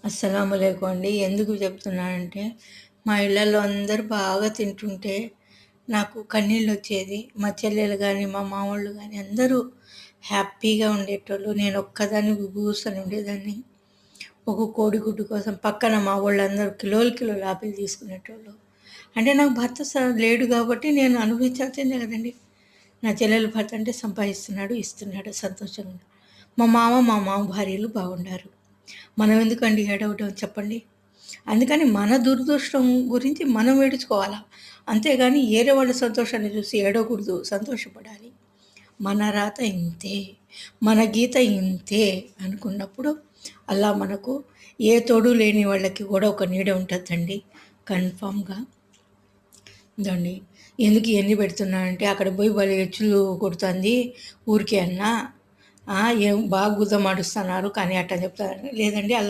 అస్సలాముఅలైకుం అండి. ఎందుకు చెప్తున్నానంటే, మా ఇళ్ళల్లో అందరూ బాగా తింటుంటే, నాకు కన్నీళ్ళొచ్చేది. మా చెల్లెలు గానీ, మా మావోళ్ళు గానీ అందరూ హ్యాపీగా ఉండేటోళ్ళు. నేనొక్కదాన్ని గుబూసని ఉండేదాన్ని. ఒక కోడిగుడ్డు కోసం పక్కన మా వోళ్ళందరూ కిలోలు కిలోలు ఆపిల్ తీసుకునేటోళ్ళు. అంటే నాకు భర్త లేడు కాబట్టి నేను అనుభవించాల్సిందే కదండీ. నా చెల్లెలు భర్త అంటే సంపాదిస్తున్నాడు, ఇస్తున్నాడు సంతోషంగా. మా మామ భార్యలు బాగుండారు. మనం ఎందుకండి ఏడవడం చెప్పండి. అందుకని మన దురదృష్టం గురించి మనం ఏడ్చుకోవాలా. అంతేగాని ఏరే వాళ్ళ సంతోషాన్ని చూసి ఏడవకూడదు, సంతోషపడాలి. మన రాత ఇంతే, మన గీత ఇంతే అనుకున్నప్పుడు అలా మనకు ఏ తోడు లేని వాళ్ళకి కూడా ఒక నీడ ఉంటుందండి కన్ఫామ్‌గా. ఇదండి. ఎందుకు ఇయన్నీ పెడుతున్నా అంటే అక్కడ పోయి భలే ఎచ్చులు కొడుతుంది ఊరికే అన్నా. ఏం బాగా గుద్దమాడుస్తున్నారు కానీ అట్టా చెప్తారు. లేదండి